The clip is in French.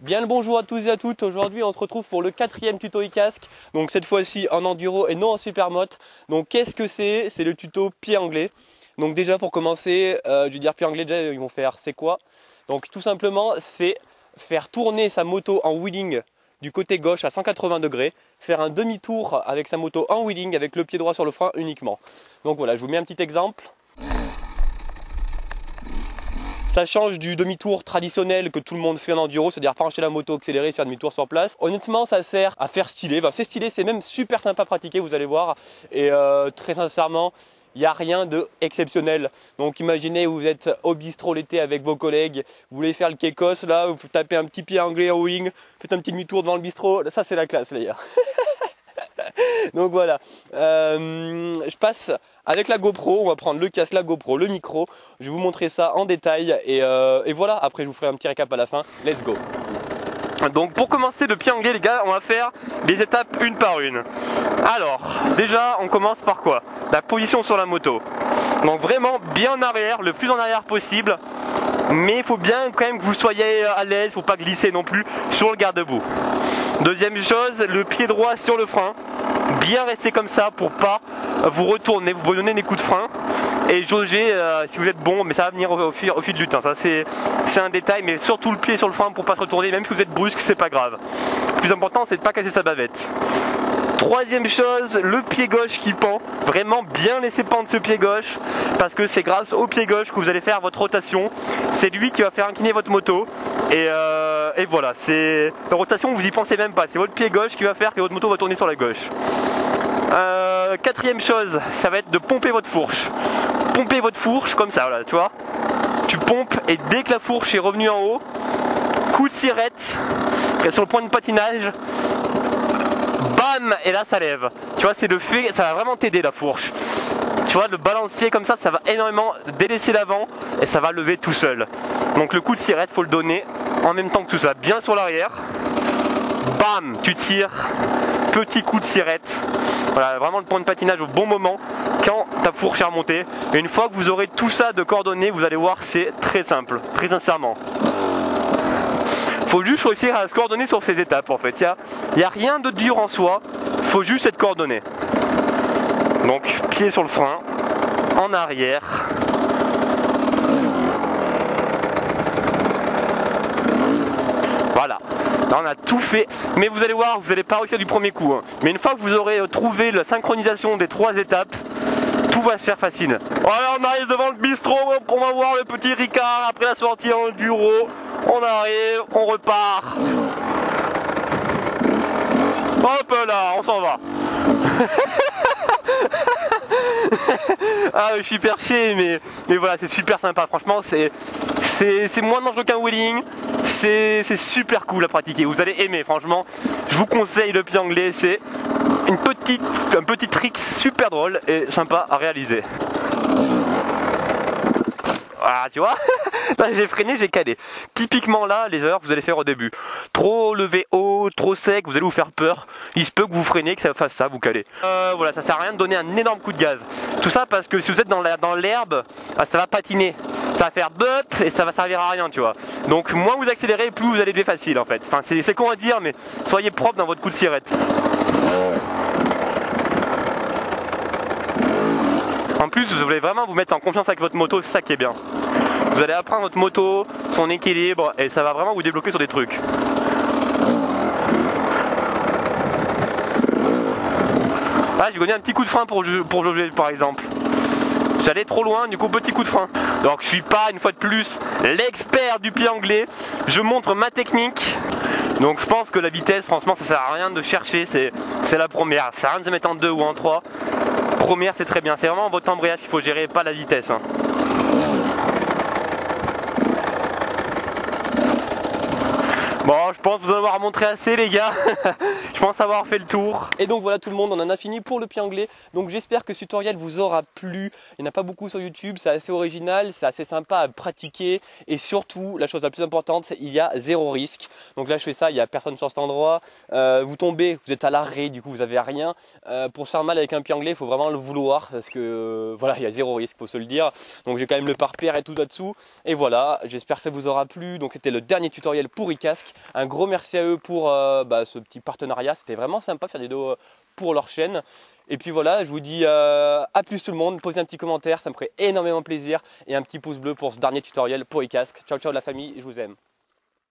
Bien le bonjour à tous et à toutes, aujourd'hui on se retrouve pour le 4e tuto e-casque, donc cette fois-ci en enduro et non en supermoto. Donc qu'est-ce que c'est? C'est le tuto pied anglais. Donc déjà pour commencer, je vais dire pied anglais, déjà ils vont faire c'est quoi? Donc tout simplement c'est faire tourner sa moto en wheeling du côté gauche à 180 degrés, faire un demi-tour avec sa moto en wheeling avec le pied droit sur le frein uniquement. Donc voilà, je vous mets un petit exemple. Ça change du demi-tour traditionnel que tout le monde fait en enduro, c'est-à-dire pencher la moto, accélérer, faire demi-tour sur place. Honnêtement, ça sert à faire stylé. Enfin, c'est stylé, c'est même super sympa à pratiquer, vous allez voir. Et très sincèrement, il n'y a rien d'exceptionnel. Donc imaginez, vous êtes au bistrot l'été avec vos collègues, vous voulez faire le kékos, là, vous tapez un petit pied anglais en wing, faites un petit demi-tour devant le bistrot. Ça, c'est la classe, les gars. Donc voilà, je passe avec la GoPro, on va prendre le casque, la GoPro, le micro, je vais vous montrer ça en détail et voilà, après je vous ferai un petit récap à la fin, let's go. Donc pour commencer le pied anglais les gars, on va faire les étapes une par une. Alors, déjà on commence par quoi? La position sur la moto. Donc vraiment bien en arrière, le plus en arrière possible, mais il faut bien quand même que vous soyez à l'aise, faut pas glisser non plus sur le garde-boue. Deuxième chose, le pied droit sur le frein, bien rester comme ça pour pas vous retourner, vous donner des coups de frein et jauger si vous êtes bon, mais ça va venir au fil du temps, ça c'est un détail, mais surtout le pied sur le frein pour pas se retourner, même si vous êtes brusque c'est pas grave. Le plus important c'est de pas casser sa bavette. Troisième chose, le pied gauche qui pend, vraiment bien laisser pendre ce pied gauche parce que c'est grâce au pied gauche que vous allez faire votre rotation, c'est lui qui va faire incliner votre moto et voilà, c'est la rotation vous y pensez même pas, c'est votre pied gauche qui va faire que votre moto va tourner sur la gauche. Quatrième chose, ça va être de pomper votre fourche. Pomper votre fourche comme ça, voilà, tu vois. Tu pompes et dès que la fourche est revenue en haut, coup de sirette sur le point de patinage, bam, et là ça lève. Tu vois, c'est le fait, ça va vraiment t'aider la fourche. Tu vois, le balancier comme ça va énormément délaisser l'avant et ça va lever tout seul. Donc le coup de sirette, faut le donner en même temps que tout ça, bien sur l'arrière. Bam, tu tires, petit coup de sirette. Voilà, vraiment le point de patinage au bon moment quand ta fourche est remontée. Et une fois que vous aurez tout ça de coordonnées, vous allez voir, c'est très simple, très sincèrement. Faut juste réussir à se coordonner sur ces étapes en fait. Il n'y a rien de dur en soi, faut juste être coordonné. Donc pied sur le frein, en arrière. Voilà, là on a tout fait, mais vous allez voir, vous n'allez pas réussir du premier coup. Hein. Mais une fois que vous aurez trouvé la synchronisation des 3 étapes, tout va se faire facile. Voilà, on arrive devant le bistrot, on va voir le petit Ricard après la sortie en enduro. On arrive, on repart. Hop là, on s'en va. Ah, je suis perché, mais voilà, c'est super sympa. Franchement, c'est moins dangereux qu'un wheeling. C'est super cool à pratiquer. Vous allez aimer, franchement. Je vous conseille le pied anglais. C'est un petit trick super drôle et sympa à réaliser. Ah, tu vois, là j'ai freiné, j'ai calé. Typiquement là, les erreurs que vous allez faire au début. Trop levé haut, trop sec, vous allez vous faire peur. Il se peut que vous freinez, que ça fasse ça, vous calez. Voilà, ça sert à rien de donner un énorme coup de gaz. Tout ça parce que si vous êtes dans l'herbe, ça va patiner. Ça va faire bup et ça va servir à rien, tu vois. Donc moins vous accélérez, plus vous allez lever facile en fait. Enfin, c'est con à dire, mais soyez propre dans votre coup de sirette. En plus, vous voulez vraiment vous mettre en confiance avec votre moto, c'est ça qui est bien. Vous allez apprendre votre moto, son équilibre, et ça va vraiment vous débloquer sur des trucs. Là, j'ai donné un petit coup de frein pour jauger par exemple. J'allais trop loin, du coup petit coup de frein. Donc je suis pas, une fois de plus, l'expert du pied anglais. Je montre ma technique. Donc je pense que la vitesse, franchement, ça sert à rien de chercher, c'est la première. Ça sert à rien de se mettre en 2 ou en 3. Première, c'est très bien, c'est vraiment votre embrayage qu'il faut gérer, pas la vitesse. Hein. Bon, je pense vous en avoir montré assez les gars. Je pense avoir fait le tour. Et donc voilà tout le monde, on en a fini pour le pied anglais. Donc j'espère que ce tutoriel vous aura plu. Il n'y en a pas beaucoup sur YouTube, c'est assez original, c'est assez sympa à pratiquer. Et surtout, la chose la plus importante, c'est qu'il y a 0 risque. Donc là je fais ça, il n'y a personne sur cet endroit. Vous tombez, vous êtes à l'arrêt, du coup vous n'avez rien. Pour se faire mal avec un pied anglais, il faut vraiment le vouloir. Parce que voilà, il y a 0 risque, faut se le dire. Donc j'ai quand même le pare-pierre et tout là-dessous. Et voilà, j'espère que ça vous aura plu. Donc c'était le dernier tutoriel pour e-casque. Un gros merci à eux pour ce petit partenariat. C'était vraiment sympa de faire des vidéos pour leur chaîne. Et puis voilà, je vous dis à plus tout le monde. Posez un petit commentaire, ça me ferait énormément plaisir. Et un petit pouce bleu pour ce dernier tutoriel pour les casques. Ciao ciao la famille, je vous aime.